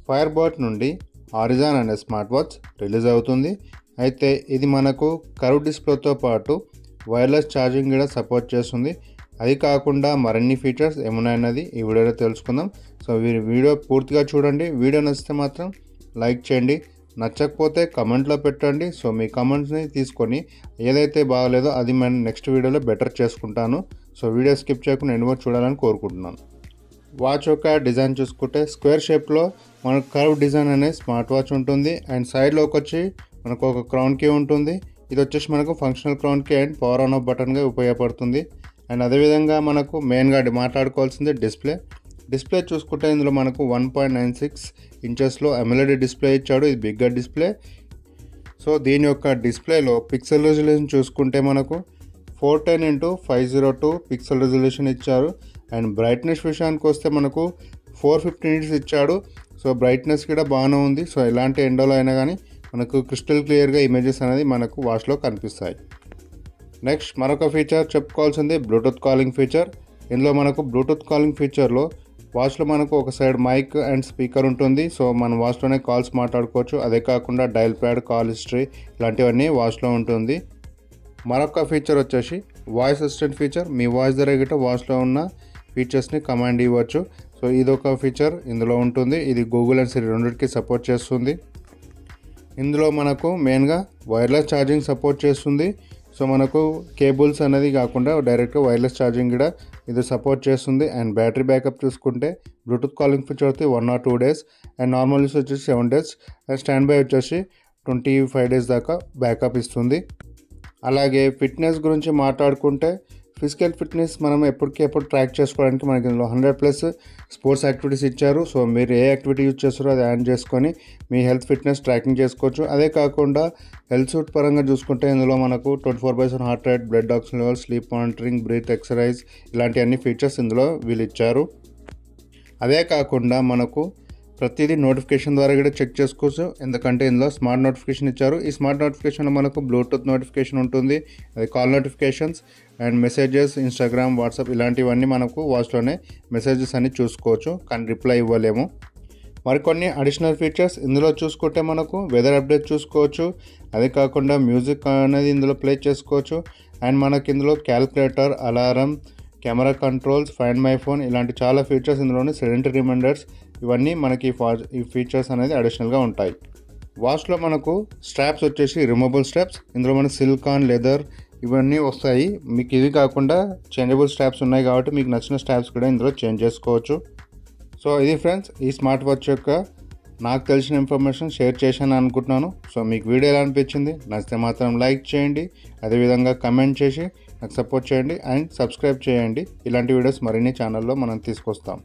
ఫైర్బోట్ నుండి ఆరిజాన్ అనే smart watch release అవుతుంది. అయితే ఇది మనకు కర్వ్ డిస్ప్లేతో పాటు వైర్లెస్ ఛార్జింగ్ కూడా సపోర్ట్ చేస్తుంది. అది కాకుండా మరిన్ని ఫీచర్స్ ఏమున్నాయన్నది ఈ వీడియోలో తెలుసుకుందాం. సో వీడియో పూర్తిగా చూడండి. వీడియో నచ్చితే మాత్రం లైక్ చేయండి, నచ్చకపోతే కమెంట్లో పెట్టండి. సో మీ కమెంట్స్ని తీసుకొని ఏదైతే బాగలేదో అది నేను నెక్స్ట్ వీడియోలో బెటర్ చేసుకుంటాను. సో వీడియో స్కిప్ చేయకుండా నేను కూడా చూడాలని కోరుకుంటున్నాను. వాచ్ యొక్క డిజైన్ చూసుకుంటే స్క్వేర్ షేప్లో మనకు కర్వ్ డిజైన్ అనే స్మార్ట్ వాచ్ ఉంటుంది. అండ్ సైడ్లోకి వచ్చి మనకు ఒక క్రౌన్ కీ ఉంటుంది. ఇది వచ్చేసి మనకు functional crown key and power on off బటన్గా ఉపయోగపడుతుంది. అండ్ అదేవిధంగా మనకు మెయిన్గా మాట్లాడుకోవాల్సింది డిస్ప్లే చూసుకుంటే ఇందులో మనకు 1.96 ఇంచెస్లో AMOLED డిస్ప్లే ఇచ్చాడు. ఇది బిగ్గర్ డిస్ప్లే. సో దీని యొక్క డిస్ప్లేలో పిక్సెల్ రెజల్యూషన్ చూసుకుంటే మనకు 410x502 పిక్సెల్ రెజల్యూషన్ ఇచ్చారు. అండ్ బ్రైట్నెస్ విషయానికి వస్తే మనకు 450 నిట్స్ ఇచ్చాడు. సో బ్రైట్నెస్ కూడా బాగానే ఉంది. సో ఎలాంటి ఎండలో అయినా కానీ మనకు క్రిస్టల్ క్లియర్గా ఇమేజెస్ అనేది మనకు వాచ్లో కనిపిస్తాయి. నెక్స్ట్ మరొక ఫీచర్ చెప్పుకోవాల్సింది బ్లూటూత్ కాలింగ్ ఫీచర్. ఇందులో మనకు బ్లూటూత్ కాలింగ్ ఫీచర్లో వాచ్లో మనకు ఒక సైడ్ మైక్ అండ్ స్పీకర్ ఉంటుంది. సో మన వాచ్లోనే కాల్స్ మాట్లాడుకోవచ్చు. అదే కాకుండా డయల్ ప్యాడ్, కాల్ హిస్టరీ ఇలాంటివన్నీ వాచ్లో ఉంటుంది. మరొక ఫీచర్ వచ్చేసి వాయిస్ అసిస్టెంట్ ఫీచర్. మీ వాయిస్ ద్వారా గిట్ట వాచ్లో ఉన్న ఫీచర్స్ని కమాండ్ ఇవ్వచ్చు. సో ఇదొక ఫీచర్ ఇందులో ఉంటుంది. ఇది గూగుల్ అండ్ సిరి రెండింటికి సపోర్ట్ చేస్తుంది. ఇందులో మనకు మెయిన్గా వైర్లెస్ ఛార్జింగ్ సపోర్ట్ చేస్తుంది. సో మనకు కేబుల్స్ అనేది కాకుండా డైరెక్ట్గా వైర్లెస్ ఛార్జింగ్ కూడా ఇది సపోర్ట్ చేస్తుంది. అండ్ బ్యాటరీ బ్యాకప్ చూసుకుంటే బ్లూటూత్ కాలింగ్ ఫీచర్ అయితే 1 or 2 days and normal use వచ్చేసి 7 days అండ్ స్టాండ్ బై వచ్చేసి 25 days దాకా బ్యాకప్ ఇస్తుంది. అలాగే ఫిట్నెస్ గురించి మాట్లాడుకుంటే ఫిజికల్ ఫిట్నెస్ మనం ఎప్పటికెప్పుడు ట్రాక్ చేసుకోవడానికి మనకి ఇందులో 100+ స్పోర్ట్స్ యాక్టివిటీస్ ఇచ్చారు. సో మీరు ఏ యాక్టివిటీ యూజ్ చేస్తారో అది యాడ్ చేసుకొని మీ హెల్త్ ఫిట్నెస్ ట్రాకింగ్ చేసుకోవచ్చు. అదే కాకుండా హెల్త్ సూట్ పరంగా చూసుకుంటే ఇందులో మనకు 24/7 heart rate, blood oxygen level, sleep monitoring, breath exercise ఇలాంటి అన్ని ఫీచర్స్ ఇందులో వీళ్ళు ఇచ్చారు. అదే కాకుండా మనకు ప్రతిదీ నోటిఫికేషన్ ద్వారా కూడా చెక్ చేసుకోవచ్చు. ఎందుకంటే ఇందులో స్మార్ట్ నోటిఫికేషన్ ఇచ్చారు. ఈ స్మార్ట్ నోటిఫికేషన్లో మనకు బ్లూటూత్ నోటిఫికేషన్ ఉంటుంది, అది call notifications and messages, Instagram, WhatsApp ఇలాంటివన్నీ మనకు వాచ్లోనే మెసేజెస్ అన్ని చూసుకోవచ్చు. కానీ రిప్లై ఇవ్వలేము. మరికొన్ని అడిషనల్ ఫీచర్స్ ఇందులో చూసుకుంటే మనకు వెదర్ అప్డేట్ చూసుకోవచ్చు. అదే కాకుండా మ్యూజిక్ అనేది ఇందులో ప్లే చేసుకోవచ్చు. అండ్ మనకి ఇందులో calculator, alarm, camera controls, find my phone ఇలాంటి చాలా ఫీచర్స్ ఇందులోని సెడెంటరీ రిమైండర్స్ ఇవన్నీ మనకి ఈ ఫీచర్స్ అనేది అడిషనల్గా ఉంటాయి. వాచ్లో మనకు స్ట్రాప్స్ వచ్చేసి రిమూవబుల్ స్ట్రాప్స్. ఇందులో మనకు సిలికాన్, లెదర్ ఇవన్నీ వస్తాయి. మీకు ఇది కాకుండా చేంజబుల్ స్ట్రాప్స్ ఉన్నాయి కాబట్టి మీకు నచ్చిన స్ట్రాప్స్ కూడా ఇందులో చేంజ్ చేసుకోవచ్చు. సో ఇది ఫ్రెండ్స్ ఈ స్మార్ట్ వాచ్ యొక్క నాకు తెలిసిన ఇన్ఫర్మేషన్ షేర్ చేశాను అనుకుంటున్నాను. సో మీకు వీడియో ఎలా అనిపించింది? నచ్చితే మాత్రం లైక్ చేయండి, అదేవిధంగా కమెంట్ చేసి నాకు సపోర్ట్ చేయండి అండ్ సబ్స్క్రైబ్ చేయండి. ఇలాంటి వీడియోస్ మరిన్ని ఛానల్లో మనం తీసుకొస్తాం.